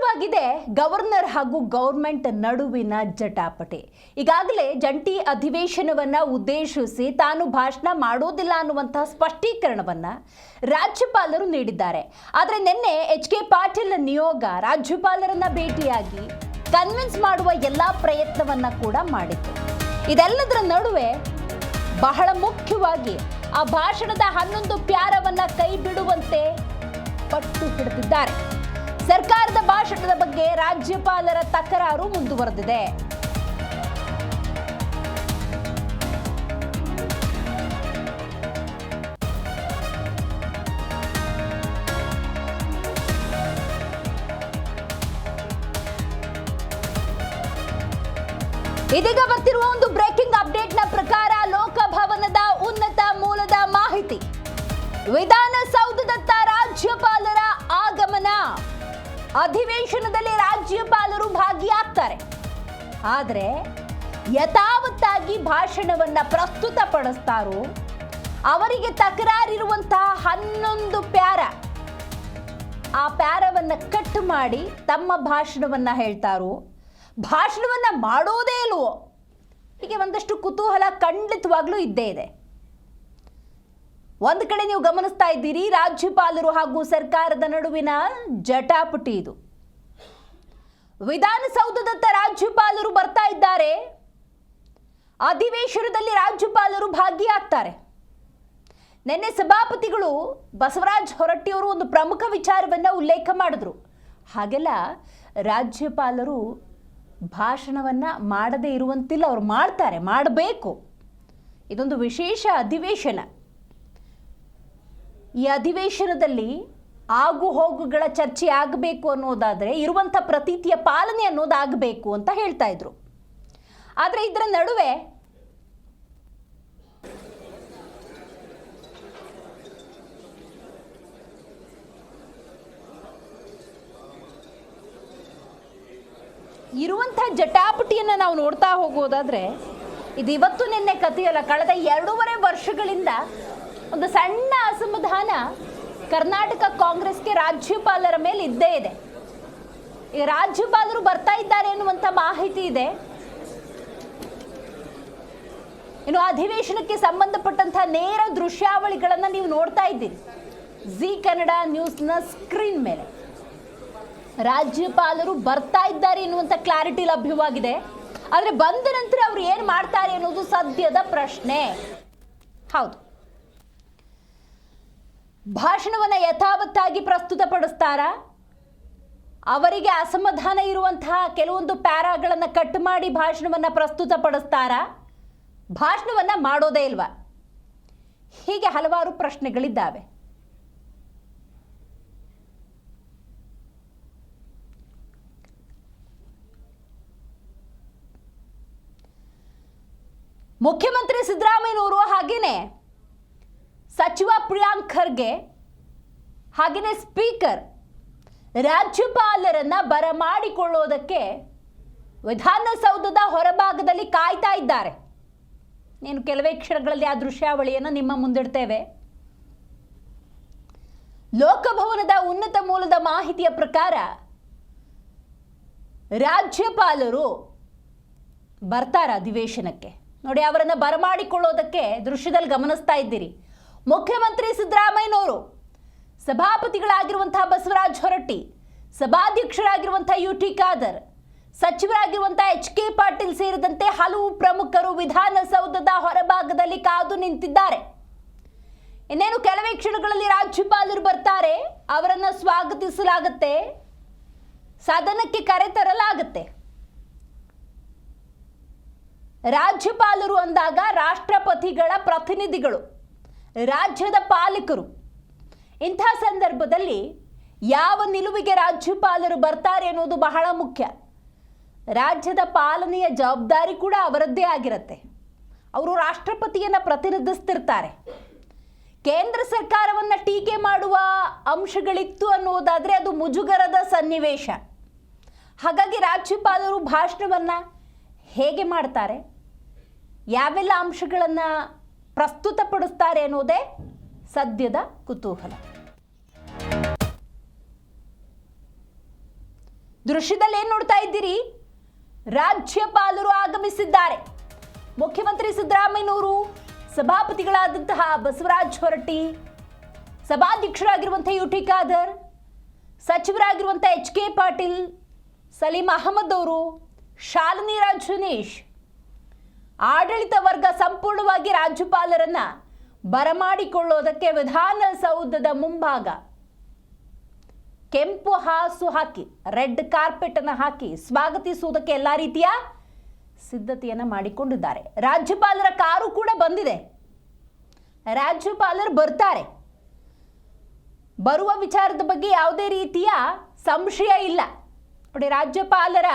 ಶುರುವಾಗಿದೆ ಗವರ್ನರ್ ಹಾಗೂ ಗೌರ್ಮೆಂಟ್ ನಡುವಿನ ಜಟಾಪಟಿ. ಈಗಾಗಲೇ ಜಂಟಿ ಅಧಿವೇಶನವನ್ನ ಉದ್ದೇಶಿಸಿ ತಾನು ಭಾಷಣ ಮಾಡೋದಿಲ್ಲ ಅನ್ನುವಂತಹ ಸ್ಪಷ್ಟೀಕರಣವನ್ನ ರಾಜ್ಯಪಾಲರು ನೀಡಿದ್ದಾರೆ. ಆದರೆ ನಿನ್ನೆ ಎಚ್.ಕೆ. ಪಾಟೀಲ್ ನಿಯೋಗ ರಾಜ್ಯಪಾಲರನ್ನ ಭೇಟಿಯಾಗಿ ಕನ್ವಿನ್ಸ್ ಮಾಡುವ ಎಲ್ಲಾ ಪ್ರಯತ್ನವನ್ನ ಕೂಡ ಮಾಡಿತ್ತು. ಇದೆಲ್ಲದರ ನಡುವೆ ಬಹಳ ಮುಖ್ಯವಾಗಿ ಆ ಭಾಷಣದ 11 ಪ್ಯಾರವನ್ನ ಕೈ ಬಿಡುವಂತೆ ಪಟ್ಟು ಹಿಡಿದಿದ್ದಾರೆ. ಸರ್ಕಾರದ ಭಾಷಣದ ಬಗ್ಗೆ ರಾಜ್ಯಪಾಲರ ತಕರಾರು ಮುಂದುವರೆದಿದೆ. ಇದೀಗ ಬರ್ತಿರುವ ಒಂದು ಬ್ರೇಕಿಂಗ್ ಅಪ್ಡೇಟ್ನ ಪ್ರಕಾರ ಲೋಕಭವನದ ಉನ್ನತ ಮೂಲದ ಮಾಹಿತಿ, ವಿಧಾನಸೌಧದತ್ತ ರಾಜ್ಯಪಾಲರ ಆಗಮನ. ಅಧಿವೇಶನದಲ್ಲಿ ರಾಜ್ಯಪಾಲರು ಭಾಗಿಯಾಗ್ತಾರೆ, ಆದರೆ ಯಥಾವತ್ತಾಗಿ ಭಾಷಣವನ್ನ ಪ್ರಸ್ತುತಪಡಿಸ್ತಾರೋ ಅವರಿಗೆ ತಕರಾರಿರುವಂತಹ 11 ಪ್ಯಾರ, ಆ ಪ್ಯಾರವನ್ನ ಕಟ್ ಮಾಡಿ ತಮ್ಮ ಭಾಷಣವನ್ನ ಹೇಳ್ತಾರೋ, ಭಾಷಣವನ್ನ ಮಾಡೋದೇ ಇಲ್ವೋ, ಹೀಗೆ ಒಂದಷ್ಟು ಕುತೂಹಲ ಖಂಡಿತವಾಗ್ಲೂ ಇದ್ದೇ ಇದೆ. ಒಂದು ಕಡೆ ನೀವು ಗಮನಿಸ್ತಾ ಇದ್ದೀರಿ, ರಾಜ್ಯಪಾಲರು ಹಾಗೂ ಸರ್ಕಾರದ ನಡುವಿನ ಜಟಾಪಟಿ ಇದು. ವಿಧಾನಸೌಧದತ್ತ ರಾಜ್ಯಪಾಲರು ಬರ್ತಾ ಇದ್ದಾರೆ, ಅಧಿವೇಶನದಲ್ಲಿ ರಾಜ್ಯಪಾಲರು ಭಾಗಿಯಾಗ್ತಾರೆ. ನಿನ್ನೆ ಸಭಾಪತಿಗಳು ಬಸವರಾಜ ಹೊರಟ್ಟಿಯವರು ಒಂದು ಪ್ರಮುಖ ವಿಚಾರವನ್ನ ಉಲ್ಲೇಖ ಮಾಡಿದ್ರು. ಹಾಗೆಲ್ಲ ರಾಜ್ಯಪಾಲರು ಭಾಷಣವನ್ನ ಮಾಡದೇ ಇರುವಂತಿಲ್ಲ, ಅವರು ಮಾಡ್ತಾರೆ, ಮಾಡಬೇಕು. ಇದೊಂದು ವಿಶೇಷ ಅಧಿವೇಶನ. ಈ ಅಧಿವೇಶನದಲ್ಲಿ ಆಗು ಹೋಗುಗಳ ಚರ್ಚೆ ಆಗಬೇಕು ಅನ್ನೋದಾದರೆ ಇರುವಂಥ ಪ್ರತೀತಿಯ ಪಾಲನೆ ಅನ್ನೋದಾಗಬೇಕು ಅಂತ ಹೇಳ್ತಾ ಇದ್ರು. ಆದರೆ ಇದರ ನಡುವೆ ಇರುವಂಥ ಜಟಾಪಟಿಯನ್ನು ನಾವು ನೋಡ್ತಾ ಹೋಗೋದಾದ್ರೆ ಇದು ಇವತ್ತು ನಿನ್ನೆ ಕಥೆಯಲ್ಲ. ಕಳೆದ 2.5 ವರ್ಷಗಳಿಂದ ಒಂದು ಸಣ್ಣ ಅಸಮಾಧಾನ ಕರ್ನಾಟಕ ಕಾಂಗ್ರೆಸ್ಗೆ ರಾಜ್ಯಪಾಲರ ಮೇಲೆ ಇದ್ದೇ ಇದೆ. ಈಗ ರಾಜ್ಯಪಾಲರು ಬರ್ತಾ ಇದ್ದಾರೆ ಎನ್ನುವಂಥ ಮಾಹಿತಿ ಇದೆ. ಇನ್ನು ಅಧಿವೇಶನಕ್ಕೆ ಸಂಬಂಧಪಟ್ಟಂತಹ ನೇರ ದೃಶ್ಯಾವಳಿಗಳನ್ನು ನೀವು ನೋಡ್ತಾ ಇದ್ದೀರಿ ಜಿ ಕನ್ನಡ ನ್ಯೂಸ್ನ ಸ್ಕ್ರೀನ್ ಮೇಲೆ. ರಾಜ್ಯಪಾಲರು ಬರ್ತಾ ಇದ್ದಾರೆ ಎನ್ನುವಂಥ ಕ್ಲಾರಿಟಿ ಲಭ್ಯವಾಗಿದೆ. ಆದರೆ ಬಂದ ನಂತರ ಅವರು ಏನು ಮಾಡ್ತಾರೆ ಅನ್ನೋದು ಸದ್ಯದ ಪ್ರಶ್ನೆ. ಹೌದು, ಭಾಷಣವನ್ನ ಯಥಾವತ್ತಾಗಿ ಪ್ರಸ್ತುತಪಡಿಸ್ತಾರ, ಅವರಿಗೆ ಅಸಮಾಧಾನ ಇರುವಂತಹ ಕೆಲವೊಂದು ಪ್ಯಾರಾಗಳನ್ನು ಕಟ್ ಮಾಡಿ ಭಾಷಣವನ್ನ ಪ್ರಸ್ತುತಪಡಿಸ್ತಾರ, ಭಾಷಣವನ್ನ ಮಾಡೋದೇ ಇಲ್ವಾ? ಹೀಗೆ ಹಲವಾರು ಪ್ರಶ್ನೆಗಳಿದ್ದಾವೆ. ಮುಖ್ಯಮಂತ್ರಿ ಸಿದ್ದರಾಮಯ್ಯನವರು ಹಾಗೇನೆ ಸಚಿವ ಪ್ರಿಯಾಂಕ್ ಖರ್ಗೆ ಹಾಗೇನೆ ಸ್ಪೀಕರ್ ರಾಜ್ಯಪಾಲರನ್ನ ಬರಮಾಡಿಕೊಳ್ಳೋದಕ್ಕೆ ವಿಧಾನಸೌಧದ ಹೊರಭಾಗದಲ್ಲಿ ಕಾಯ್ತಾ ಇದ್ದಾರೆ. నేను ಕೆಲವೇ ಕ್ಷಣಗಳಲ್ಲಿ ಆ ದೃಶ್ಯಾವಳಿಯನ್ನು ನಿಮ್ಮ ಮುಂದಿಡ್ತೇವೆ. ಲೋಕಭವನದ ಉನ್ನತ ಮೂಲದ ಮಾಹಿತಿಯ ಪ್ರಕಾರ ರಾಜ್ಯಪಾಲರು ಬರ್ತಾರೆ ಅಧಿವೇಶನಕ್ಕೆ. ನೋಡಿ, ಅವರನ್ನು ಬರಮಾಡಿಕೊಳ್ಳೋದಕ್ಕೆ ದೃಶ್ಯದಲ್ಲಿ ಗಮನಿಸ್ತಾ ಇದ್ದೀರಿ. ಮುಖ್ಯಮಂತ್ರಿ ಸಿದ್ದರಾಮಯ್ಯನವರು, ಸಭಾಪತಿಗಳಾಗಿರುವಂತಹ ಬಸವರಾಜ ಹೊರಟ್ಟಿ, ಸಭಾಧ್ಯಕ್ಷರಾಗಿರುವಂತಹ ಯು.ಟಿ. ಖಾದರ್, ಸಚಿವರಾಗಿರುವಂತಹ ಎಚ್.ಕೆ. ಪಾಟೀಲ್ ಸೇರಿದಂತೆ ಹಲವು ಪ್ರಮುಖರು ವಿಧಾನಸೌಧದ ಹೊರಭಾಗದಲ್ಲಿ ಕಾದು ನಿಂತಿದ್ದಾರೆ. ಇನ್ನೇನು ಕೆಲವೇ ಕ್ಷಣಗಳಲ್ಲಿ ರಾಜ್ಯಪಾಲರು ಬರ್ತಾರೆ, ಅವರನ್ನು ಸ್ವಾಗತಿಸಲಾಗುತ್ತೆ, ಸದನಕ್ಕೆ ಕರೆತರಲಾಗುತ್ತೆ. ರಾಜ್ಯಪಾಲರು ಅಂದಾಗ ರಾಷ್ಟ್ರಪತಿಗಳ ಪ್ರತಿನಿಧಿಗಳು, ರಾಜ್ಯದ ಪಾಲಕರು. ಇಂಥ ಸಂದರ್ಭದಲ್ಲಿ ಯಾವ ನಿಲುವಿಗೆ ರಾಜ್ಯಪಾಲರು ಬರ್ತಾರೆ ಅನ್ನೋದು ಬಹಳ ಮುಖ್ಯ. ರಾಜ್ಯದ ಪಾಲನೆಯ ಜವಾಬ್ದಾರಿ ಕೂಡ ಅವರದ್ದೇ ಆಗಿರುತ್ತೆ. ಅವರು ರಾಷ್ಟ್ರಪತಿಯನ್ನು ಪ್ರತಿನಿಧಿಸ್ತಿರ್ತಾರೆ. ಕೇಂದ್ರ ಸರ್ಕಾರವನ್ನು ಟೀಕೆ ಮಾಡುವ ಅಂಶಗಳಿತ್ತು ಅನ್ನೋದಾದರೆ ಅದು ಮುಜುಗರದ ಸನ್ನಿವೇಶ. ಹಾಗಾಗಿ ರಾಜ್ಯಪಾಲರು ಭಾಷಣವನ್ನು ಹೇಗೆ ಮಾಡ್ತಾರೆ, ಯಾವೆಲ್ಲ ಅಂಶಗಳನ್ನು ಪ್ರಸ್ತುತಪಡಿಸ್ತಾರೆ ಅನ್ನೋದೇ ಸದ್ಯದ ಕುತೂಹಲ. ದೃಶ್ಯದಲ್ಲಿ ಏನು ನೋಡ್ತಾ ಇದ್ದೀರಿ? ರಾಜ್ಯಪಾಲರು ಆಗಮಿಸಿದ್ದಾರೆ. ಮುಖ್ಯಮಂತ್ರಿ ಸಿದ್ದರಾಮಯ್ಯನವರು, ಸಭಾಪತಿಗಳಾದಂತಹ ಬಸವರಾಜ ಹೊರಟ್ಟಿ, ಸಭಾಧ್ಯಕ್ಷರಾಗಿರುವಂತಹ ಯುಟಿ ಖಾದರ್, ಸಚಿವರಾಗಿರುವಂತಹ HK ಪಾಟೀಲ್, ಸಲೀಂ ಅಹಮದ್ ಅವರು, ಶಾಲಿನಿ ರಜನೀಶ್, ಆಡಳಿತ ವರ್ಗ ಸಂಪೂರ್ಣವಾಗಿ ರಾಜ್ಯಪಾಲರನ್ನ ಬರಮಾಡಿಕೊಳ್ಳೋದಕ್ಕೆ ವಿಧಾನಸೌಧದ ಮುಂಭಾಗ ಕೆಂಪು ಹಾಸು ಹಾಕಿ, ರೆಡ್ ಕಾರ್ಪೆಟ್ ಅನ್ನು ಹಾಕಿ ಸ್ವಾಗತಿಸುವುದಕ್ಕೆ ಎಲ್ಲ ರೀತಿಯ ಸಿದ್ಧತೆಯನ್ನ ಮಾಡಿಕೊಂಡಿದ್ದಾರೆ. ರಾಜ್ಯಪಾಲರ ಕಾರು ಕೂಡ ಬಂದಿದೆ. ರಾಜ್ಯಪಾಲರು ಬರ್ತಾರೆ. ಬರುವ ವಿಚಾರದ ಬಗ್ಗೆ ಯಾವುದೇ ರೀತಿಯ ಸಂಶಯ ಇಲ್ಲ. ನೋಡಿ, ರಾಜ್ಯಪಾಲರ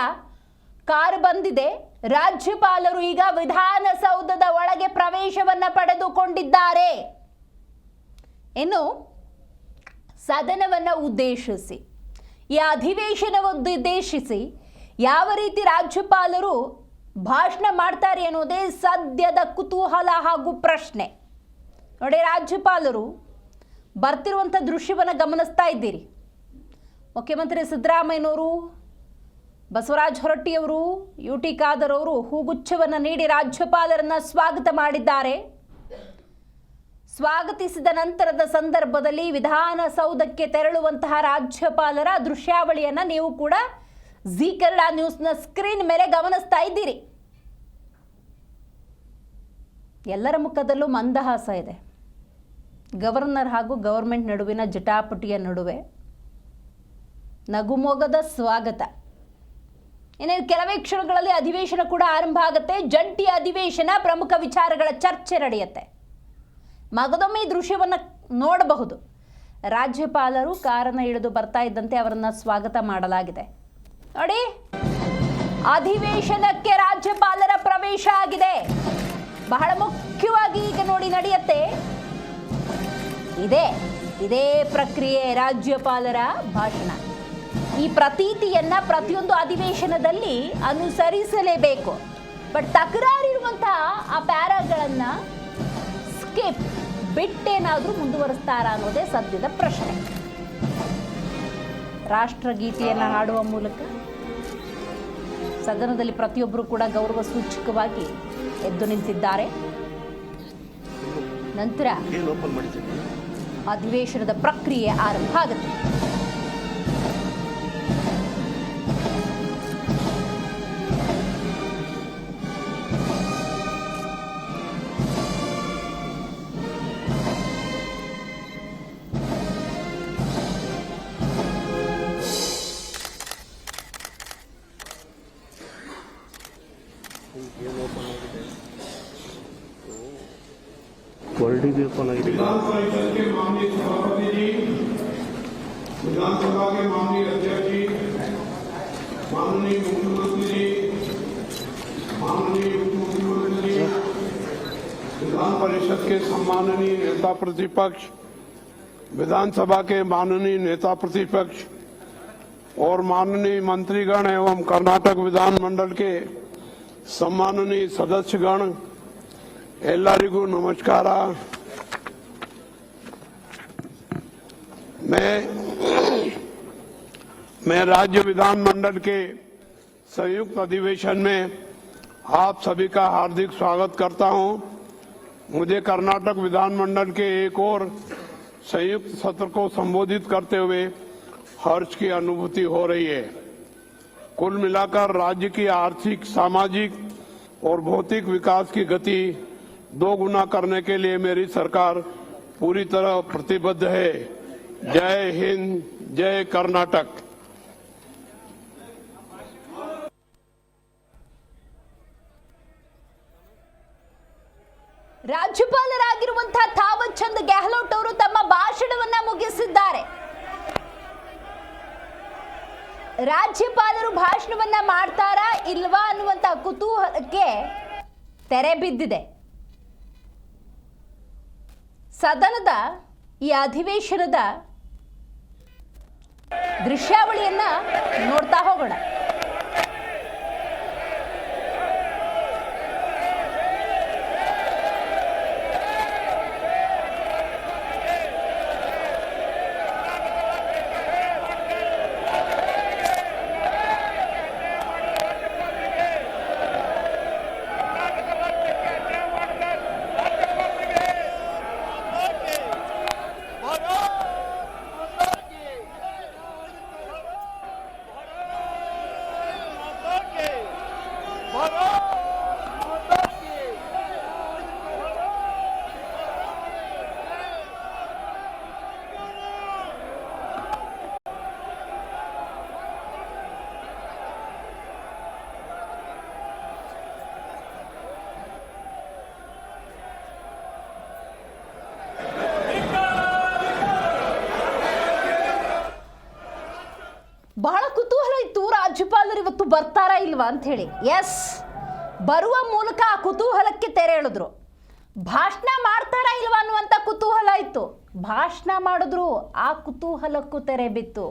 ಕಾರು ಬಂದಿದೆ. ರಾಜ್ಯಪಾಲರು ಈಗ ವಿಧಾನಸೌಧದ ಒಳಗೆ ಪ್ರವೇಶವನ್ನ ಪಡೆದುಕೊಂಡಿದ್ದಾರೆ. ಇನ್ನು ಸದನವನ್ನ ಉದ್ದೇಶಿಸಿ, ಈ ಅಧಿವೇಶನವನ್ನು ಉದ್ದೇಶಿಸಿ ಯಾವ ರೀತಿ ರಾಜ್ಯಪಾಲರು ಭಾಷಣ ಮಾಡ್ತಾರೆ ಅನ್ನೋದೇ ಸದ್ಯದ ಕುತೂಹಲ ಹಾಗೂ ಪ್ರಶ್ನೆ. ನೋಡಿ, ರಾಜ್ಯಪಾಲರು ಬರ್ತಿರುವಂಥ ದೃಶ್ಯವನ್ನು ಗಮನಿಸ್ತಾ ಇದ್ದೀರಿ. ಮುಖ್ಯಮಂತ್ರಿ ಸಿದ್ದರಾಮಯ್ಯನವರು, ಬಸವರಾಜ ಹೊರಟ್ಟಿಯವರು, ಯುಟಿ ಖಾದರ್ ಅವರು ಹೂಗುಚ್ಛವನ್ನು ನೀಡಿ ರಾಜ್ಯಪಾಲರನ್ನ ಸ್ವಾಗತ ಮಾಡಿದ್ದಾರೆ. ಸ್ವಾಗತಿಸಿದ ನಂತರದ ಸಂದರ್ಭದಲ್ಲಿ ವಿಧಾನಸೌಧಕ್ಕೆ ತೆರಳುವಂತಹ ರಾಜ್ಯಪಾಲರ ದೃಶ್ಯಾವಳಿಯನ್ನ ನೀವು ಕೂಡ ಜಿ ಕನ್ನಡ ನ್ಯೂಸ್ನ ಸ್ಕ್ರೀನ್ ಮೇಲೆ ಗಮನಿಸ್ತಾ ಇದ್ದೀರಿ. ಎಲ್ಲರ ಮುಖದಲ್ಲೂ ಮಂದಹಾಸ ಇದೆ. ಗವರ್ನರ್ ಹಾಗೂ ಗವರ್ಮೆಂಟ್ ನಡುವಿನ ಜಟಾಪಟಿಯ ನಡುವೆ ನಗುಮೊಗದ ಸ್ವಾಗತ. ಇನ್ನೇನು ಕೆಲವೇ ಕ್ಷಣಗಳಲ್ಲಿ ಅಧಿವೇಶನ ಕೂಡ ಆರಂಭ ಆಗುತ್ತೆ. ಜಂಟಿ ಅಧಿವೇಶನ, ಪ್ರಮುಖ ವಿಚಾರಗಳ ಚರ್ಚೆ ನಡೆಯುತ್ತೆ. ಮಗದೊಮ್ಮೆ ಈ ದೃಶ್ಯವನ್ನು ನೋಡಬಹುದು. ರಾಜ್ಯಪಾಲರು ಕಾರನ್ನು ಇಳಿದು ಬರ್ತಾ ಇದ್ದಂತೆ ಅವರನ್ನ ಸ್ವಾಗತ ಮಾಡಲಾಗಿದೆ. ನೋಡಿ, ಅಧಿವೇಶನಕ್ಕೆ ರಾಜ್ಯಪಾಲರ ಪ್ರವೇಶ ಆಗಿದೆ. ಬಹಳ ಮುಖ್ಯವಾಗಿ ಈಗ ನೋಡಿ ನಡೆಯುತ್ತೆ ಇದೇ ಪ್ರಕ್ರಿಯೆ, ರಾಜ್ಯಪಾಲರ ಭಾಷಣ. ಈ ಪ್ರತೀತಿಯನ್ನ ಪ್ರತಿಯೊಂದು ಅಧಿವೇಶನದಲ್ಲಿ ಅನುಸರಿಸಲೇಬೇಕು. ಬಟ್ ತಕರಾರಿರುವಂತಹ ಆ ಪ್ಯಾರಾಗಳನ್ನ ಸ್ಕಿಪ್ ಬಿಟ್ಟೇನಾದರೂ ಮುಂದುವರಿಸ್ತಾರ ಅನ್ನೋದೇ ಸದ್ಯದ ಪ್ರಶ್ನೆ. ರಾಷ್ಟ್ರಗೀತೆಯನ್ನು ಹಾಡುವ ಮೂಲಕ ಸದನದಲ್ಲಿ ಪ್ರತಿಯೊಬ್ಬರು ಕೂಡ ಗೌರವ ಸೂಚಕವಾಗಿ ಎದ್ದು ನಿಂತಿದ್ದಾರೆ. ನಂತರ ಅಧಿವೇಶನದ ಪ್ರಕ್ರಿಯೆ ಆರಂಭ ಆಗುತ್ತೆ. विधान परिषद के माननीय सभापति जी, विधानसभा के माननीय अध्यक्ष जी, माननीय मुख्यमंत्री जी, माननीय उप मुख्यमंत्री जी, विधान परिषद के सम्माननीय नेता प्रतिपक्ष, विधानसभा के माननीय नेता प्रतिपक्ष और माननीय मंत्रीगण एवं कर्नाटक विधानमंडल के सम्माननीय सदस्यगण, ಎಲ್ಲರಿಗೂ ನಮಸ್ಕಾರ. मैं राज्य विधानमंडल के संयुक्त अधिवेशन में आप सभी का हार्दिक स्वागत करता हूं. मुझे कर्नाटक विधानमंडल के एक और संयुक्त सत्र को संबोधित करते हुए हर्ष की अनुभूति हो रही है. कुल मिलाकर राज्य की आर्थिक, सामाजिक और भौतिक विकास की गति दोगुना करने के लिए मेरी सरकार पूरी तरह प्रतिबद्ध है. जय हिंद, जय कर्नाटक. ರಾಜ್ಯಪಾಲರಾಗಿರುವಂತಹ ಥಾವರ್ ಚಂದ್ ಗೆಹ್ಲೋಟ್ ಅವರು ತಮ್ಮ ಭಾಷಣವನ್ನ ಮುಗಿಸಿದ್ದಾರೆ. ರಾಜ್ಯಪಾಲರು ಭಾಷಣವನ್ನ ಮಾಡ್ತಾರಾ ಇಲ್ವಾ ಅನ್ನುವಂತ ಕುತೂಹಲಕ್ಕೆ ತೆರೆ ಬಿದ್ದಿದೆ. ಸದನದ ಈ ಅಧಿವೇಶನದ ದೃಶ್ಯಾವಳಿಯನ್ನ ನೋಡ್ತಾ ಹೋಗೋಣ. ಕುತೂಹಲ ಇತ್ತು, ರಾಜ್ಯಪಾಲರು ಇವತ್ತು ಬರ್ತಾರಾ ಇಲ್ವಾ ಅಂತ ಹೇಳಿ. ಎಸ್, ಬರುವ ಮೂಲಕ ಆ ಕುತೂಹಲಕ್ಕೆ ತೆರೆ ಎಳೆದ್ರು. ಭಾಷಣ ಮಾಡ್ತಾರಾ ಇಲ್ವಾ ಅನ್ನುವಂಥ ಕುತೂಹಲ ಇತ್ತು, ಭಾಷಣ ಮಾಡಿದ್ರು, ಆ ಕುತೂಹಲಕ್ಕೂ ತೆರೆ ಬಿತ್ತು.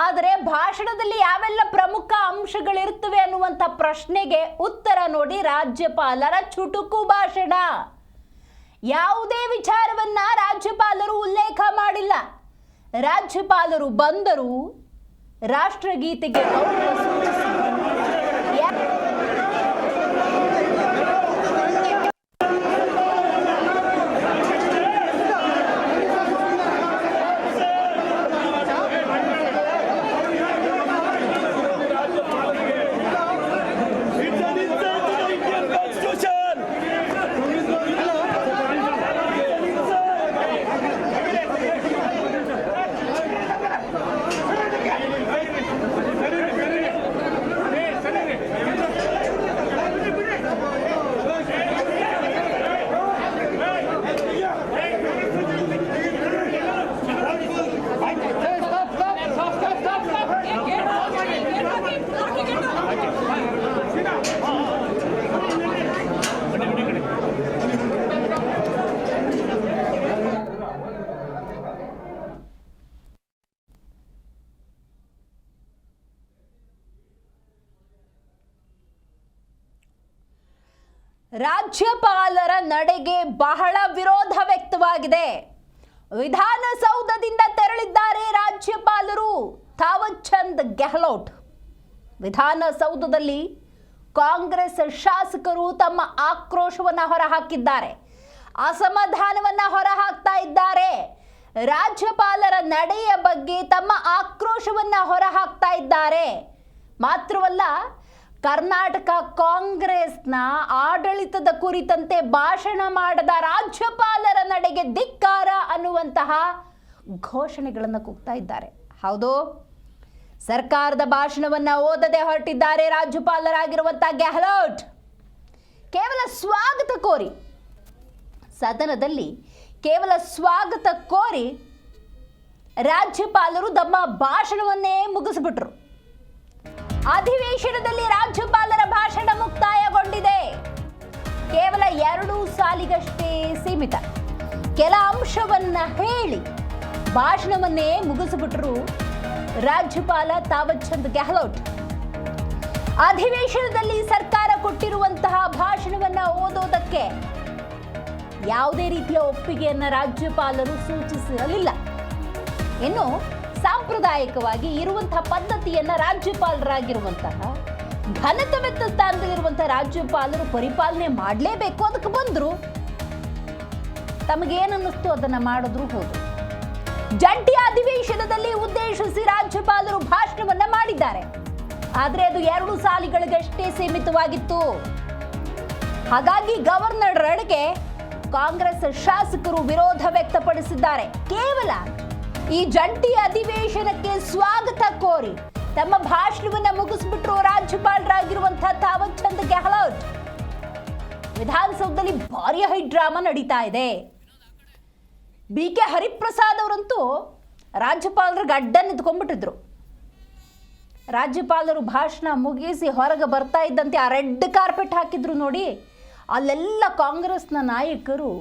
ಆದರೆ ಭಾಷಣದಲ್ಲಿ ಯಾವೆಲ್ಲ ಪ್ರಮುಖ ಅಂಶಗಳಿರ್ತವೆ ಅನ್ನುವಂಥ ಪ್ರಶ್ನೆಗೆ ಉತ್ತರ ನೋಡಿ, ರಾಜ್ಯಪಾಲರ ಚುಟುಕು ಭಾಷಣ. ಯಾವುದೇ ವಿಚಾರವನ್ನ ರಾಜ್ಯಪಾಲರು ಉಲ್ಲೇಖ ಮಾಡಿಲ್ಲ. ರಾಜ್ಯಪಾಲರು ಬಂದರು, ರಾಷ್ಟ್ರಗೀತೆಗೆ ಗೌರವ ಸೂಚಿಸಿದರು. ರಾಜ್ಯಪಾಲರ ನಡೆಗೆ ಬಹಳ ವಿರೋಧ ವ್ಯಕ್ತವಾಗಿದೆ. ವಿಧಾನಸೌಧದಿಂದ ತೆರಳಿದ್ದಾರೆ ರಾಜ್ಯಪಾಲರು ಥಾವರ್ ಚಂದ್ ಗೆಹ್ಲೋಟ್. ವಿಧಾನಸೌಧದಲ್ಲಿ ಕಾಂಗ್ರೆಸ್ ಶಾಸಕರು ತಮ್ಮ ಆಕ್ರೋಶವನ್ನ ಹೊರಹಾಕಿದ್ದಾರೆ, ಅಸಮಾಧಾನವನ್ನ ಹೊರಹಾಕ್ತಾ ಇದ್ದಾರೆ. ರಾಜ್ಯಪಾಲರ ನಡೆಯ ಬಗ್ಗೆ ತಮ್ಮ ಆಕ್ರೋಶವನ್ನ ಹೊರಹಾಕ್ತಾ ಇದ್ದಾರೆ. ಮಾತ್ರವಲ್ಲ, ಕರ್ನಾಟಕ ಕಾಂಗ್ರೆಸ್ನ ಆಡಳಿತದ ಕುರಿತಂತೆ ಭಾಷಣ ಮಾಡದ ರಾಜ್ಯಪಾಲರ ನಡೆಗೆ ಧಿಕ್ಕಾರ ಅನ್ನುವಂತಹ ಘೋಷಣೆಗಳನ್ನು ಕೂಗ್ತಾ ಇದ್ದಾರೆ. ಹೌದು, ಸರ್ಕಾರದ ಭಾಷಣವನ್ನ ಓದದೆ ಹೊರಟಿದ್ದಾರೆ ರಾಜ್ಯಪಾಲರಾಗಿರುವಂತಹ ಗೆಹ್ಲೋಟ್. ಕೇವಲ ಸ್ವಾಗತ ಕೋರಿ ಸದನದಲ್ಲಿ ಕೇವಲ ಸ್ವಾಗತ ಕೋರಿ ರಾಜ್ಯಪಾಲರು ತಮ್ಮ ಭಾಷಣವನ್ನೇ ಮುಗಿಸಿಬಿಟ್ರು. ಅಧಿವೇಶನದಲ್ಲಿ ರಾಜ್ಯಪಾಲರ ಭಾಷಣ ಮುಕ್ತಾಯಗೊಂಡಿದೆ. ಕೇವಲ 2 ಸಾಲಿಗಷ್ಟೇ ಸೀಮಿತ. ಕೆಲ ಅಂಶವನ್ನ ಹೇಳಿ ಭಾಷಣವನ್ನೇ ಮುಗಿಸಿಬಿಟ್ರು ರಾಜ್ಯಪಾಲ ಥಾವರ್ ಚಂದ್ ಗೆಹ್ಲೋಟ್. ಅಧಿವೇಶನದಲ್ಲಿ ಸರ್ಕಾರ ಕೊಟ್ಟಿರುವಂತಹ ಭಾಷಣವನ್ನ ಓದೋದಕ್ಕೆ ಯಾವುದೇ ರೀತಿಯ ಒಪ್ಪಿಗೆಯನ್ನ ರಾಜ್ಯಪಾಲರು ಸೂಚಿಸಿರಲಿಲ್ಲ. ಇನ್ನು ಸಾಂಪ್ರದಾಯಿಕವಾಗಿ ಇರುವಂತಹ ಪದ್ಧತಿಯನ್ನ ರಾಜ್ಯಪಾಲರಾಗಿರುವಂತಹ ಘನತೆವೆತ್ತ ಸ್ಥಾನದಲ್ಲಿರುವಂತಹ ರಾಜ್ಯಪಾಲರು ಪರಿಪಾಲನೆ ಮಾಡಲೇಬೇಕು, ಅದಕ್ಕೆ ಬಂದ್ರು. ತಮಗೇನನ್ನಿಸ್ತು ಅದನ್ನ ಮಾಡಿದ್ರು, ಹೋದ್ರು. ಜಂಟಿ ಅಧಿವೇಶನದಲ್ಲಿ ಉದ್ದೇಶಿಸಿ ರಾಜ್ಯಪಾಲರು ಭಾಷಣವನ್ನ ಮಾಡಿದ್ದಾರೆ. ಆದ್ರೆ ಅದು 2 ಸಾಲಿಗಳಿಗಷ್ಟೇ ಸೀಮಿತವಾಗಿತ್ತು. ಹಾಗಾಗಿ ಗವರ್ನರ್ಗಳಿಗೆ ಕಾಂಗ್ರೆಸ್ ಶಾಸಕರು ವಿರೋಧ ವ್ಯಕ್ತಪಡಿಸಿದ್ದಾರೆ. ಕೇವಲ ಈ ಜಂಟಿ ಅಧಿವೇಶನಕ್ಕೆ ಸ್ವಾಗತ ಕೋರಿ ತಮ್ಮ ಭಾಷಣವನ್ನ ಮುಗಿಸ್ಬಿಟ್ರು ರಾಜ್ಯಪಾಲರಾಗಿರುವಂತಹ ಥಾವರ್ ಚಂದ್ ಗೆಹ್ಲೋಟ್. ವಿಧಾನಸೌಧದಲ್ಲಿ ಭಾರಿ ಹೈ ಡ್ರಾಮಾ ನಡೀತಾ ಇದೆ. BK ಹರಿಪ್ರಸಾದ್ ಅವರಂತೂ ರಾಜ್ಯಪಾಲರಿಗೆ ಅಡ್ಡ ನಿಂತ್ಕೊಂಡ್ಬಿಟ್ಟಿದ್ರು. ರಾಜ್ಯಪಾಲರು ಭಾಷಣ ಮುಗಿಸಿ ಹೊರಗೆ ಬರ್ತಾ ಇದ್ದಂತೆ ಆ ರೆಡ್ ಕಾರ್ಪೆಟ್ ಹಾಕಿದ್ರು ನೋಡಿ, ಅಲ್ಲೆಲ್ಲ ಕಾಂಗ್ರೆಸ್ನ ನಾಯಕರು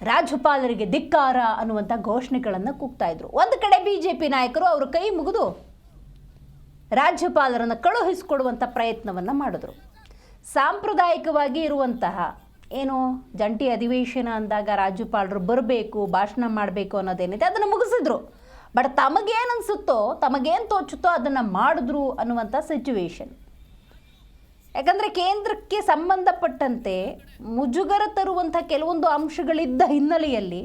ರಾಜ್ಯಪಾಲರಿಗೆ ಧಿಕ್ಕಾರ ಅನ್ನುವಂಥ ಘೋಷಣೆಗಳನ್ನು ಕೂಗ್ತಾ ಇದ್ರು. ಒಂದು ಕಡೆ BJP ನಾಯಕರು ಅವರು ಕೈ ಮುಗಿದು ರಾಜ್ಯಪಾಲರನ್ನು ಕಳುಹಿಸಿಕೊಡುವಂಥ ಪ್ರಯತ್ನವನ್ನು ಮಾಡಿದ್ರು. ಸಾಂಪ್ರದಾಯಿಕವಾಗಿ ಇರುವಂತಹ ಏನು ಜಂಟಿ ಅಧಿವೇಶನ ಅಂದಾಗ ರಾಜ್ಯಪಾಲರು ಬರಬೇಕು, ಭಾಷಣ ಮಾಡಬೇಕು ಅನ್ನೋದೇನಿದೆ ಅದನ್ನು ಮುಗಿಸಿದ್ರು. ಬಟ್ ತಮಗೇನು ಅನಿಸುತ್ತೋ, ತಮಗೇನು ತೋಚುತ್ತೋ ಅದನ್ನು ಮಾಡಿದ್ರು ಅನ್ನುವಂಥ ಸಿಚುವೇಶನ್. ಯಾಕಂದರೆ ಕೇಂದ್ರಕ್ಕೆ ಸಂಬಂಧಪಟ್ಟಂತೆ ಮುಜುಗರ ತರುವಂಥ ಕೆಲವೊಂದು ಅಂಶಗಳಿದ್ದ ಹಿನ್ನೆಲೆಯಲ್ಲಿ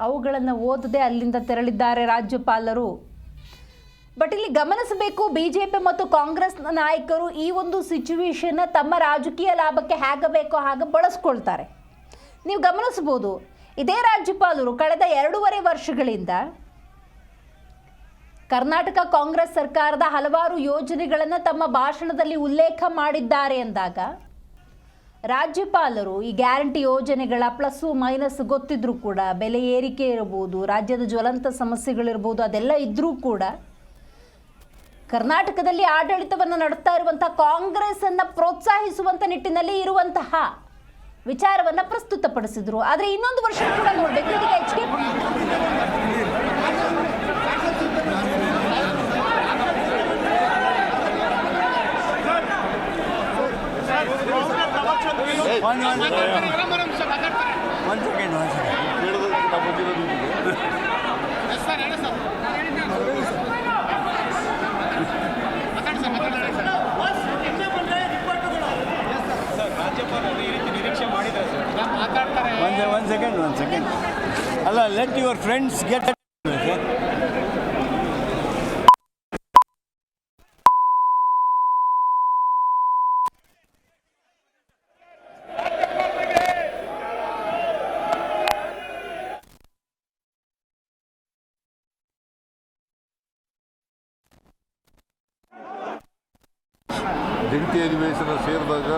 ಅವುಗಳನ್ನು ಓದದೆ ಅಲ್ಲಿಂದ ತೆರಳಿದ್ದಾರೆ ರಾಜ್ಯಪಾಲರು. ಬಟ್ ಇಲ್ಲಿ ಗಮನಿಸಬೇಕು, BJP ಮತ್ತು ಕಾಂಗ್ರೆಸ್ನ ನಾಯಕರು ಈ ಒಂದು ಸಿಚುವೇಶನ್ನ ತಮ್ಮ ರಾಜಕೀಯ ಲಾಭಕ್ಕೆ ಹೇಗೆ ಬೇಕೋ ಹಾಗೆ ಬಳಸ್ಕೊಳ್ತಾರೆ. ನೀವು ಗಮನಿಸ್ಬೋದು, ಇದೇ ರಾಜ್ಯಪಾಲರು ಕಳೆದ 2.5 ವರ್ಷಗಳಿಂದ ಕರ್ನಾಟಕ ಕಾಂಗ್ರೆಸ್ ಸರ್ಕಾರದ ಹಲವಾರು ಯೋಜನೆಗಳನ್ನು ತಮ್ಮ ಭಾಷಣದಲ್ಲಿ ಉಲ್ಲೇಖ ಮಾಡಿದ್ದಾರೆ ಎಂದಾಗ ರಾಜ್ಯಪಾಲರು ಈ ಗ್ಯಾರಂಟಿ ಯೋಜನೆಗಳ ಪ್ಲಸ್ಸು ಮೈನಸ್ ಗೊತ್ತಿದ್ರೂ ಕೂಡ, ಬೆಲೆ ಏರಿಕೆ ಇರಬಹುದು, ರಾಜ್ಯದ ಜ್ವಲಂತ ಸಮಸ್ಯೆಗಳಿರ್ಬೋದು, ಅದೆಲ್ಲ ಇದ್ರೂ ಕೂಡ ಕರ್ನಾಟಕದಲ್ಲಿ ಆಡಳಿತವನ್ನು ನಡೆಸ್ತಾ ಇರುವಂತಹ ಕಾಂಗ್ರೆಸ್ ಅನ್ನ ಪ್ರೋತ್ಸಾಹಿಸುವಂತ ನಿಟ್ಟಿನಲ್ಲಿ ಇರುವಂತಹ ವಿಚಾರವನ್ನ ಪ್ರಸ್ತುತಪಡಿಸಿದ್ರು. ಆದ್ರೆ ಇನ್ನೊಂದು ವರ್ಷ ಕೂಡ ನೋಡ್ಬೇಕು. ಇದೀಗ HK One second. Allah, let your friends get it. ಜಂಟಿ ಅಧಿವೇಶನ ಸೇರಿದಾಗ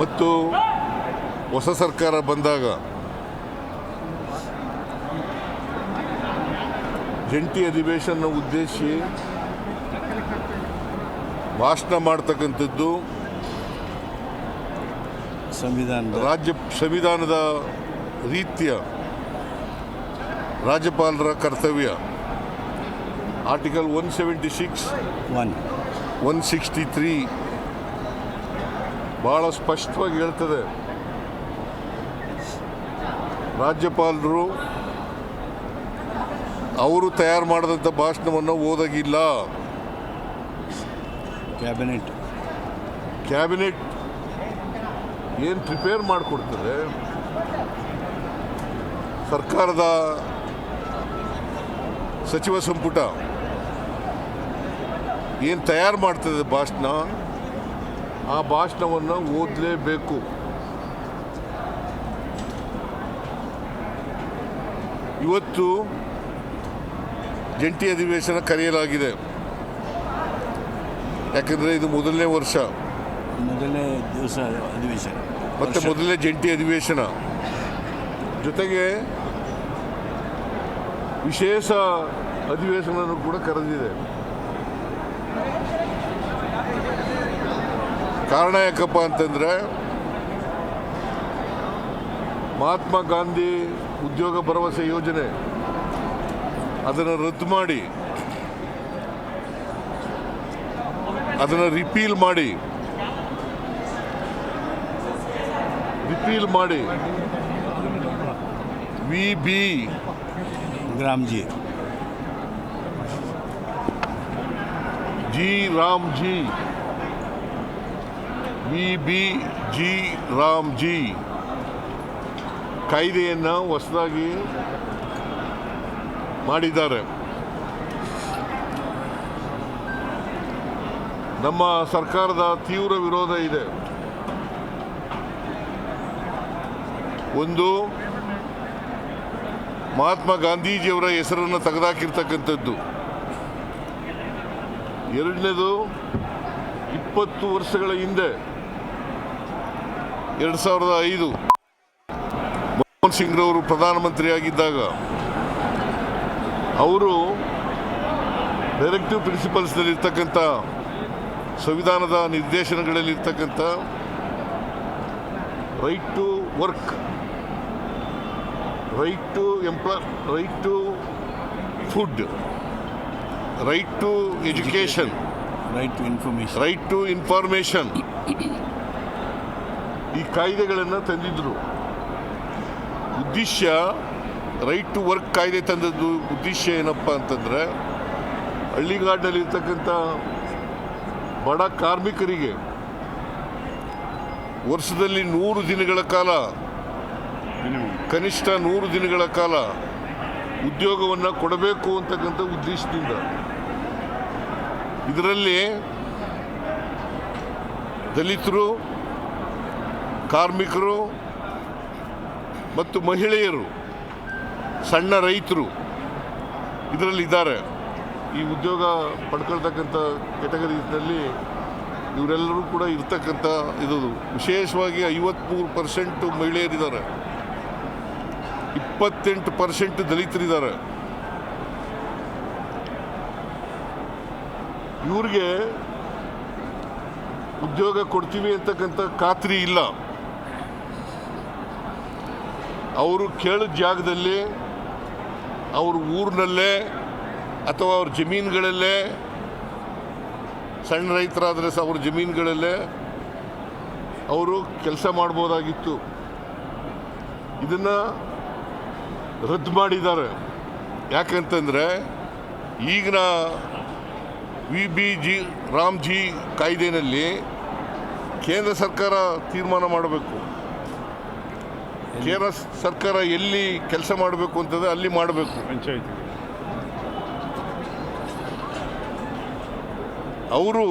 ಮತ್ತು ಹೊಸ ಸರ್ಕಾರ ಬಂದಾಗ ಜಂಟಿ ಅಧಿವೇಶನ ಉದ್ದೇಶಿಸಿ ಭಾಷಣ ಮಾಡ್ತಕ್ಕಂಥದ್ದು ಸಂವಿಧಾನದ ರೀತಿಯ ರಾಜ್ಯಪಾಲರ ಕರ್ತವ್ಯ. ಆರ್ಟಿಕಲ್ 176, 163 ಭಾಳ ಸ್ಪಷ್ಟವಾಗಿ ಹೇಳ್ತದೆ, ರಾಜ್ಯಪಾಲರು ಅವರು ತಯಾರು ಮಾಡಿದಂಥ ಭಾಷಣವನ್ನು ಓದಾಗಿಲ್ಲ. ಕ್ಯಾಬಿನೆಟ್ ಏನು ಪ್ರಿಪೇರ್ ಮಾಡಿಕೊಡ್ತದೆ, ಸರ್ಕಾರದ ಸಚಿವ ಸಂಪುಟ ಏನು ತಯಾರು ಮಾಡ್ತದೆ ಭಾಷಣ, ಆ ಭಾಷಣವನ್ನು ಓದಲೇಬೇಕು. ಇವತ್ತು ಜಂಟಿ ಅಧಿವೇಶನ ಕರೆಯಲಾಗಿದೆ. ಯಾಕೆಂದರೆ ಇದು ಮೊದಲನೇ ದಿವಸ ಅಧಿವೇಶನ ಮತ್ತು ಮೊದಲನೇ ಜಂಟಿ ಅಧಿವೇಶನ. ಜೊತೆಗೆ ವಿಶೇಷ ಅಧಿವೇಶನ ಕೂಡ ಕರೆದಿದೆ. ಕಾರಣ ಯಾಕಪ್ಪ ಅಂತಂದರೆ, ಮಹಾತ್ಮ ಗಾಂಧಿ ಉದ್ಯೋಗ ಭರವಸೆ ಯೋಜನೆ ಅದನ್ನು ರದ್ದು ಮಾಡಿ, ಅದನ್ನು ರಿಪೀಲ್ ಮಾಡಿ VB ರಾಮ್ಜಿ ಕಾಯ್ದೆಯನ್ನು ಹೊಸದಾಗಿ ಮಾಡಿದ್ದಾರೆ. ನಮ್ಮ ಸರ್ಕಾರದ ತೀವ್ರ ವಿರೋಧ ಇದೆ. ಒಂದು, ಮಹಾತ್ಮ ಗಾಂಧೀಜಿಯವರ ಹೆಸರನ್ನು ತೆಗೆದುಹಾಕಿರ್ತಕ್ಕಂಥದ್ದು. ಎರಡನೇದು, 20 ವರ್ಷಗಳ ಹಿಂದೆ 2005 ಮನಮೋಹನ್ ಸಿಂಗ್ರವರು ಪ್ರಧಾನಮಂತ್ರಿಯಾಗಿದ್ದಾಗ ಅವರು ಡೈರೆಕ್ಟಿವ್ ಪ್ರಿನ್ಸಿಪಲ್ಸ್ನಲ್ಲಿರ್ತಕ್ಕಂಥ ಸಂವಿಧಾನದ ನಿರ್ದೇಶನಗಳಲ್ಲಿರ್ತಕ್ಕಂಥ right to work, right to right to food, right to education, right to information, ಈ ಕಾಯ್ದೆಗಳನ್ನು ತಂದಿದ್ದರು. ಉದ್ದೇಶ, ರೈಟ್ ಟು ವರ್ಕ್ ಕಾಯ್ದೆ ತಂದದ್ದು ಉದ್ದೇಶ ಏನಪ್ಪ ಅಂತಂದರೆ, ಹಳ್ಳಿಗಾಡಿನಲ್ಲಿರ್ತಕ್ಕಂಥ ಬಡ ಕಾರ್ಮಿಕರಿಗೆ ವರ್ಷದಲ್ಲಿ 100 ದಿನಗಳ ಕಾಲ, ಕನಿಷ್ಠ 100 ದಿನಗಳ ಕಾಲ ಉದ್ಯೋಗವನ್ನು ಕೊಡಬೇಕು ಅಂತಕ್ಕಂಥ ಉದ್ದೇಶದಿಂದ. ಇದರಲ್ಲಿ ದಲಿತರು, ಕಾರ್ಮಿಕರು ಮತ್ತು ಮಹಿಳೆಯರು, ಸಣ್ಣ ರೈತರು ಇದರಲ್ಲಿದ್ದಾರೆ. ಈ ಉದ್ಯೋಗ ಪಡ್ಕೊಳ್ತಕ್ಕಂಥ ಕೆಟಗರೀಸ್ನಲ್ಲಿ ಇವರೆಲ್ಲರೂ ಕೂಡ ಇರ್ತಕ್ಕಂಥ ಇದು. ವಿಶೇಷವಾಗಿ 53% ಮಹಿಳೆಯರಿದ್ದಾರೆ, 78% ದಲಿತರಿದ್ದಾರೆ. ಇವ್ರಿಗೆ ಉದ್ಯೋಗ ಕೊಡ್ತೀವಿ ಅಂತಕ್ಕಂಥ ಖಾತ್ರಿ ಇಲ್ಲ. ಅವರು ಕೇಳಿದ ಜಾಗದಲ್ಲಿ ಅವ್ರ ಊರಿನಲ್ಲೇ ಅಥವಾ ಅವ್ರ ಜಮೀನುಗಳಲ್ಲೇ, ಸಣ್ಣ ರೈತರಾದರೆ ಅವ್ರ ಜಮೀನುಗಳಲ್ಲೇ ಅವರು ಕೆಲಸ ಮಾಡ್ಬೋದಾಗಿತ್ತು. ಇದನ್ನು ರದ್ದು ಮಾಡಿದ್ದಾರೆ. ಯಾಕಂತಂದರೆ ಈಗಿನ VBG ರಾಮ್ಜಿ ಕಾಯ್ದೆನಲ್ಲಿ ಕೇಂದ್ರ ಸರ್ಕಾರ ತೀರ್ಮಾನ ಮಾಡಬೇಕು. ಕೇಂದ್ರ ಸರ್ಕಾರ ಎಲ್ಲಿ ಕೆಲಸ ಮಾಡಬೇಕು ಅಂತಂದರೆ ಅಲ್ಲಿ ಮಾಡಬೇಕು. ಅವರು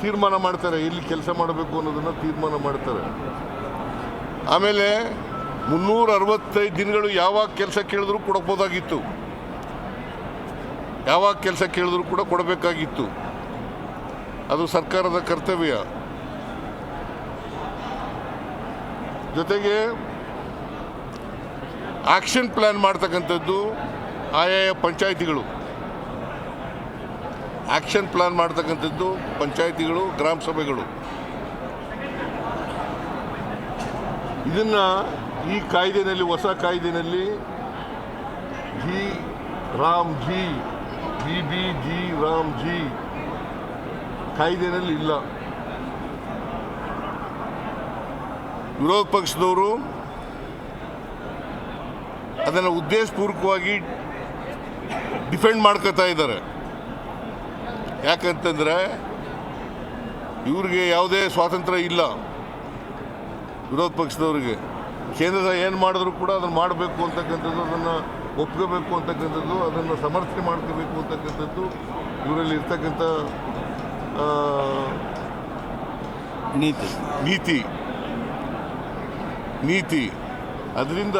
ತೀರ್ಮಾನ ಮಾಡ್ತಾರೆ ಎಲ್ಲಿ ಕೆಲಸ ಮಾಡಬೇಕು ಅನ್ನೋದನ್ನು ತೀರ್ಮಾನ ಮಾಡ್ತಾರೆ. ಆಮೇಲೆ 365 ದಿನಗಳು ಯಾವಾಗ ಕೆಲಸ ಕೇಳಿದ್ರು ಕೊಡಬಹುದಾಗಿತ್ತು, ಯಾವಾಗ ಕೆಲಸ ಕೇಳಿದ್ರು ಕೂಡ ಕೊಡಬೇಕಾಗಿತ್ತು. ಅದು ಸರ್ಕಾರದ ಕರ್ತವ್ಯ. ಜೊತೆಗೆ ಆಕ್ಷನ್ ಪ್ಲ್ಯಾನ್ ಮಾಡ್ತಕ್ಕಂಥದ್ದು ಆಯಾಯ ಪಂಚಾಯಿತಿಗಳು, ಆಕ್ಷನ್ ಪ್ಲ್ಯಾನ್ ಮಾಡ್ತಕ್ಕಂಥದ್ದು ಪಂಚಾಯಿತಿಗಳು, ಗ್ರಾಮ ಸಭೆಗಳು. ಇದನ್ನು ಈ ಕಾಯ್ದೆನಲ್ಲಿ, ಹೊಸ ಕಾಯ್ದೆನಲ್ಲಿ ರಾಮ್ಜಿ VBG ರಾಮ್ಜಿ ಕಾಯ್ದೆನಲ್ಲಿ ಇಲ್ಲ. ವಿರೋಧ ಪಕ್ಷದವರು ಅದನ್ನು ಉದ್ದೇಶಪೂರ್ವಕವಾಗಿ ಡಿಫೆಂಡ್ ಮಾಡ್ಕೋತಾ ಇದ್ದಾರೆ. ಯಾಕಂತಂದರೆ ಇವ್ರಿಗೆ ಯಾವುದೇ ಸ್ವಾತಂತ್ರ್ಯ ಇಲ್ಲ. ವಿರೋಧ ಪಕ್ಷದವರಿಗೆ ಕೇಂದ್ರ ಏನು ಮಾಡಿದ್ರು ಕೂಡ ಅದನ್ನು ಮಾಡಬೇಕು ಅಂತಕ್ಕಂಥದ್ದು, ಅದನ್ನು ಒಪ್ಕೋಬೇಕು ಅಂತಕ್ಕಂಥದ್ದು, ಅದನ್ನು ಸಮರ್ಥನೆ ಮಾಡ್ಕೋಬೇಕು ಅಂತಕ್ಕಂಥದ್ದು ಇವರಲ್ಲಿ ಇರ್ತಕ್ಕಂಥ ನೀತಿ. ಅದರಿಂದ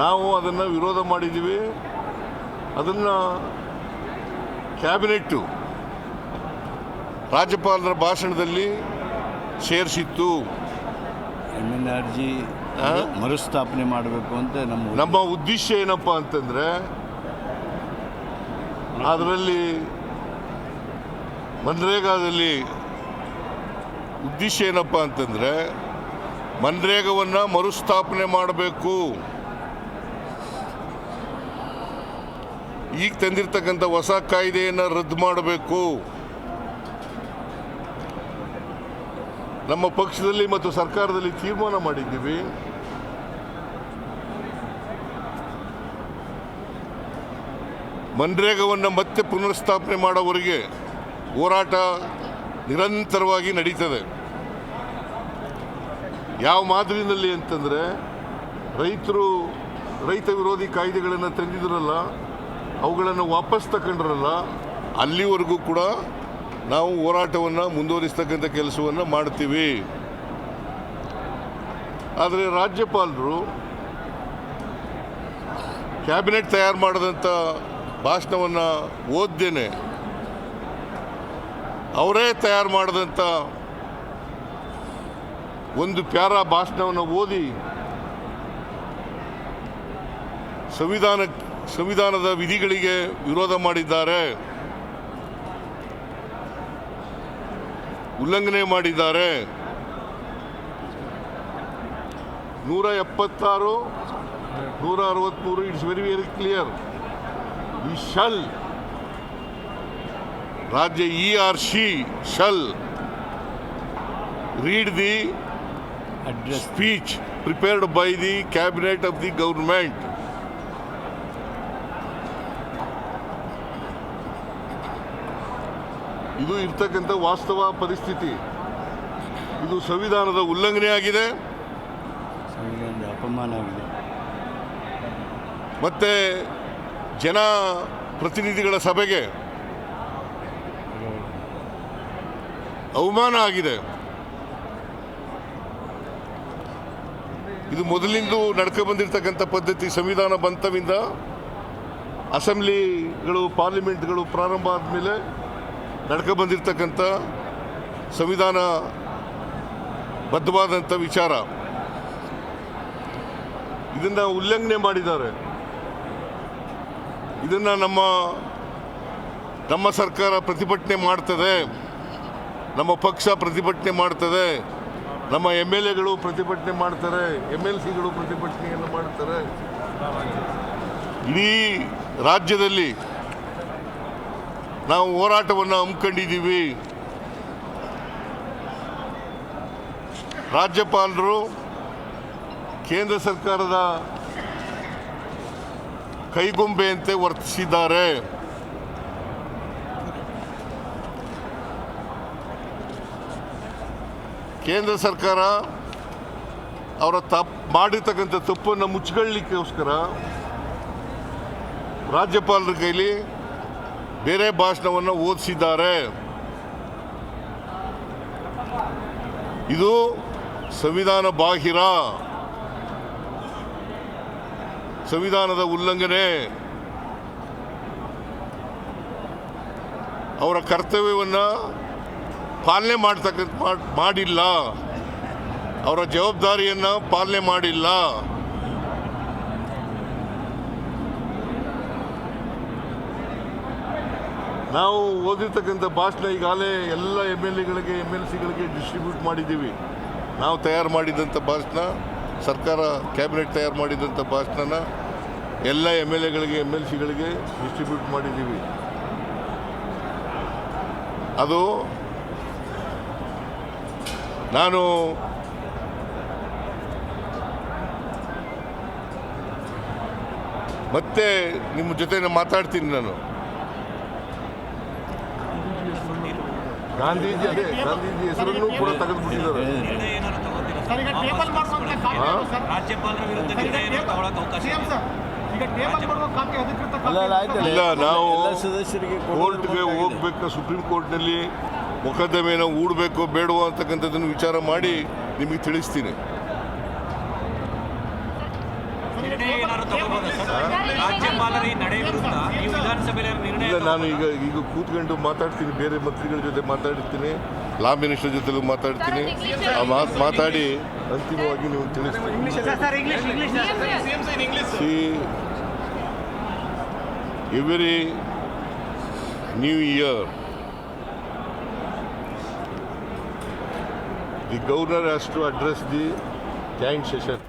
ನಾವು ಅದನ್ನು ವಿರೋಧ ಮಾಡಿದ್ದೀವಿ. ಅದನ್ನು ಕ್ಯಾಬಿನೆಟ್ಟು ರಾಜ್ಯಪಾಲರ ಭಾಷಣದಲ್ಲಿ ಸೇರಿಸಿತ್ತು. MNRG ಮರುಸ್ಥಾಪನೆ ಮಾಡಬೇಕು ಅಂತ ನಮ್ಮ ಉದ್ದೇಶ ಏನಪ್ಪ ಅಂತಂದರೆ, ಅದರಲ್ಲಿ ಮನ್ರೇಗಾದಲ್ಲಿ ಉದ್ದೇಶ ಏನಪ್ಪ ಅಂತಂದರೆ ಮನ್ರೇಗವನ್ನು ಮರುಸ್ಥಾಪನೆ ಮಾಡಬೇಕು. ಈಗ ತಂದಿರತಕ್ಕಂಥ ಹೊಸ ಕಾಯ್ದೆಯನ್ನು ರದ್ದು ಮಾಡಬೇಕು. ನಮ್ಮ ಪಕ್ಷದಲ್ಲಿ ಮತ್ತು ಸರ್ಕಾರದಲ್ಲಿ ತೀರ್ಮಾನ ಮಾಡಿದ್ದೀವಿ. ಮನ್ರೇಗವನ್ನು ಮತ್ತೆ ಪುನರ್ಸ್ಥಾಪನೆ ಮಾಡೋವರೆಗೆ ಹೋರಾಟ ನಿರಂತರವಾಗಿ ನಡೀತದೆ. ಯಾವ ಮಾದರಿನಲ್ಲಿ ಅಂತಂದರೆ, ರೈತ ವಿರೋಧಿ ಕಾಯ್ದೆಗಳನ್ನು ತಂದಿದ್ರಲ್ಲ, ಅವುಗಳನ್ನು ವಾಪಸ್ ತಗೊಂಡ್ರಲ್ಲ, ಅಲ್ಲಿವರೆಗೂ ಕೂಡ ನಾವು ಹೋರಾಟವನ್ನು ಮುಂದುವರಿಸ್ತಕ್ಕಂಥ ಕೆಲಸವನ್ನು ಮಾಡ್ತೀವಿ. ಆದರೆ ರಾಜ್ಯಪಾಲರು ಕ್ಯಾಬಿನೆಟ್ ತಯಾರು ಮಾಡಿದಂಥ ಭಾಷಣವನ್ನು ಓದ್ದೇನೆ, ಅವರೇ ತಯಾರು ಮಾಡಿದಂಥ ಒಂದು ಪ್ಯಾರಾ ಭಾಷಣವನ್ನು ಓದಿ ಸಂವಿಧಾನದ ವಿಧಿಗಳಿಗೆ ವಿರೋಧ ಮಾಡಿದ್ದಾರೆ, ಉಲ್ಲಂಘನೆ ಮಾಡಿದ್ದಾರೆ. 176, 163 ಇಟ್ಸ್ ವೆರಿ ವೆರಿ ಕ್ಲಿಯರ್. ಈ ಶಲ್ राज्य ERC shall read the speech prepared by the cabinet of the government. ಇದು ಇರ್ತಕ್ಕಂಥ ವಾಸ್ತವ ಪರಿಸ್ಥಿತಿ. ಇದು ಸಂವಿಧಾನದ ಉಲ್ಲಂಘನೆ ಆಗಿದೆ, ಸಂವಿಧಾನದ ಅಪಮಾನ ಆಗಿದೆ, ಮತ್ತೆ ಜನ ಪ್ರತಿನಿಧಿಗಳ ಸಭೆಗೆ ಅವಮಾನ ಆಗಿದೆ. ಇದು ಮೊದಲಿಂದ ನಡ್ಕೊ ಬಂದಿರತಕ್ಕಂಥ ಪದ್ಧತಿ. ಸಂವಿಧಾನ ಬಂತವಿಂದ ಅಸೆಂಬ್ಲಿಗಳು, ಪಾರ್ಲಿಮೆಂಟ್ಗಳು ಪ್ರಾರಂಭ ಆದಮೇಲೆ ನಡ್ಕೊ ಬಂದಿರತಕ್ಕಂಥ ಸಂವಿಧಾನ ಬದ್ಧವಾದಂಥ ವಿಚಾರ. ಇದನ್ನ ಉಲ್ಲಂಘನೆ ಮಾಡಿದ್ದಾರೆ. ಇದನ್ನ ನಮ್ಮ ಸರ್ಕಾರ ಪ್ರತಿಭಟನೆ ಮಾಡ್ತದೆ, ನಮ್ಮ ಪಕ್ಷ ಪ್ರತಿಭಟನೆ ಮಾಡ್ತದೆ, ನಮ್ಮ MLAಗಳು ಪ್ರತಿಭಟನೆ ಮಾಡ್ತಾರೆ, MLCಗಳು ಪ್ರತಿಭಟನೆಯನ್ನು ಮಾಡ್ತಾರೆ. ಇಡೀ ರಾಜ್ಯದಲ್ಲಿ ನಾವು ಹೋರಾಟವನ್ನು ಹಮ್ಮಿಕೊಂಡಿದ್ದೀವಿ. ರಾಜ್ಯಪಾಲರು ಕೇಂದ್ರ ಸರ್ಕಾರದ ಕೈಗೊಂಬೆಯಂತೆ ವರ್ತಿಸಿದ್ದಾರೆ. ಕೇಂದ್ರ ಸರ್ಕಾರ ಅವರ ಮಾಡಿರ್ತಕ್ಕಂಥ ತಪ್ಪನ್ನು ಮುಚ್ಚಿಕೊಳ್ಳಲಿಕ್ಕೋಸ್ಕರ ರಾಜ್ಯಪಾಲರ ಕೈಲಿ ಬೇರೆ ಭಾಷಣವನ್ನು ಓದಿಸಿದ್ದಾರೆ. ಇದು ಸಂವಿಧಾನ ಬಾಹಿರ, ಸಂವಿಧಾನದ ಉಲ್ಲಂಘನೆ. ಅವರ ಕರ್ತವ್ಯವನ್ನು ಪಾಲನೆ ಮಾಡಿಲ್ಲ, ಅವರ ಜವಾಬ್ದಾರಿಯನ್ನು ಪಾಲನೆ ಮಾಡಿಲ್ಲ. ನಾವು ಓದಿರ್ತಕ್ಕಂಥ ಭಾಷಣ ಈಗಾಗಲೇ ಎಲ್ಲ MLAಗಳಿಗೆ MLCಗಳಿಗೆ ಡಿಸ್ಟ್ರಿಬ್ಯೂಟ್ ಮಾಡಿದ್ದೀವಿ. ನಾವು ತಯಾರು ಮಾಡಿದಂಥ ಭಾಷಣ, ಸರ್ಕಾರ ಕ್ಯಾಬಿನೆಟ್ ತಯಾರು ಮಾಡಿದಂಥ ಭಾಷಣನ ಎಲ್ಲ MLAಗಳಿಗೆ MLCಗಳಿಗೆ ಡಿಸ್ಟ್ರಿಬ್ಯೂಟ್ ಮಾಡಿದ್ದೀವಿ. ಅದು ನಾನು ಮತ್ತೆ ನಿಮ್ಮ ಜೊತೆ ಮಾತಾಡ್ತೀನಿ. ನಾನು ಗಾಂಧೀಜಿ ಹೆಸರನ್ನು ಕೂಡ ತೆಗೆದುಬಿಟ್ಟಿದ್ದಾರೆ. ಇಲ್ಲ, ನಾವು ಕೋರ್ಟ್ಗೆ ಹೋಗ್ಬೇಕು, ಸುಪ್ರೀಂ ಕೋರ್ಟ್ನಲ್ಲಿ ಮೊಕದ್ದಮೆನ ಹೂಡಬೇಕು ಬೇಡವೋ ಅಂತಕ್ಕಂಥದ್ದನ್ನು ವಿಚಾರ ಮಾಡಿ ನಿಮಗೆ ತಿಳಿಸ್ತೀನಿ. ಇಲ್ಲ, ನಾನು ಈಗ ಕೂತ್ಕೊಂಡು ಮಾತಾಡ್ತೀನಿ, ಬೇರೆ ಮಂತ್ರಿಗಳ ಜೊತೆ ಮಾತಾಡ್ತೀನಿ, ಲಾ ಮಿನಿಸ್ಟರ್ ಜೊತೆ ಮಾತಾಡ್ತೀನಿ. ಮಾತಾಡಿ ಅಂತಿಮವಾಗಿ ನೀವು ತಿಳಿಸ್ತೀನಿ. Every new year the governor has to address the joint session.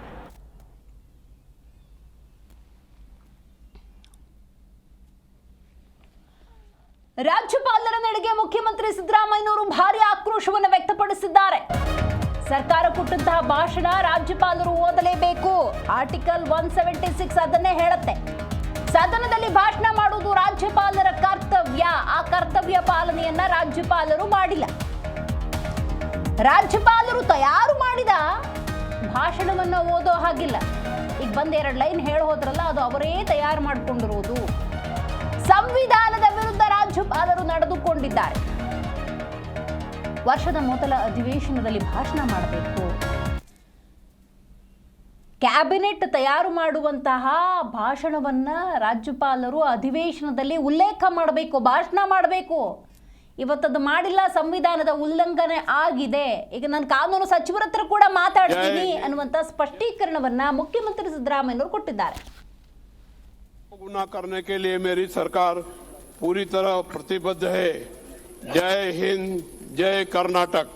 ರಾಜ್ಯಪಾಲರ ನಡೆಗೆ ಮುಖ್ಯಮಂತ್ರಿ ಸಿದ್ದರಾಮಯ್ಯನವರು ಭಾರಿ ಆಕ್ರೋಶವನ್ನು ವ್ಯಕ್ತಪಡಿಸಿದ್ದಾರೆ. ಸರ್ಕಾರ ಕೊಟ್ಟಂತಹ ಭಾಷಣ ರಾಜ್ಯಪಾಲರು ಓದಲೇಬೇಕು. ಆರ್ಟಿಕಲ್ 176 ಅದನ್ನೇ ಹೇಳುತ್ತೆ. ಸದನದಲ್ಲಿ ಭಾಷಣ ಮಾಡುವುದು ರಾಜ್ಯಪಾಲರ ಕರ್ತವ್ಯ. ಆ ಕರ್ತವ್ಯ ಪಾಲನೆಯನ್ನ ರಾಜ್ಯಪಾಲರು ಮಾಡಿಲ್ಲ. ರಾಜ್ಯಪಾಲರು ತಯಾರು ಮಾಡಿದ ಭಾಷಣವನ್ನು ಓದೋ ಹಾಗಿಲ್ಲ. ಈಗ ಬಂದು 2 ಲೈನ್ ಹೇಳಿ ಹೋದ್ರಲ್ಲ, ಅದು ಅವರೇ ತಯಾರು ಮಾಡಿಕೊಂಡಿರುವುದು. ಸಂವಿಧಾನದ ವಿರುದ್ಧ ರಾಜ್ಯಪಾಲರು ನಡೆದುಕೊಂಡಿದ್ದಾರೆ. ವರ್ಷದ ಮೊದಲ ಅಧಿವೇಶನದಲ್ಲಿ ಭಾಷಣ ಮಾಡಬೇಕು. ಕ್ಯಾಬಿನೆಟ್ ತಯಾರು ಮಾಡುವಂತಹ ಭಾಷಣವನ್ನ ರಾಜ್ಯಪಾಲರು ಅಧಿವೇಶನದಲ್ಲಿ ಉಲ್ಲೇಖ ಮಾಡಬೇಕು, ಭಾಷಣ ಮಾಡಬೇಕು. ಇವತ್ತದು ಮಾಡಿಲ್ಲ, ಸಂವಿಧಾನದ ಉಲ್ಲಂಘನೆ ಆಗಿದೆ. ಈಗ ನಾನು ಕಾನೂನು ಸಚಿವರ ಹತ್ರ ಕೂಡ ಮಾತಾಡ್ತೀನಿ ಅನ್ನುವಂತ ಸ್ಪಷ್ಟೀಕರಣವನ್ನ ಮುಖ್ಯಮಂತ್ರಿ ಸಿದ್ದರಾಮಯ್ಯನವರು ಕೊಟ್ಟಿದ್ದಾರೆ. गुना करने के लिए मेरी सरकार पूरी तरह प्रतिबद्ध है. जय हिंद, जय कर्नाटक.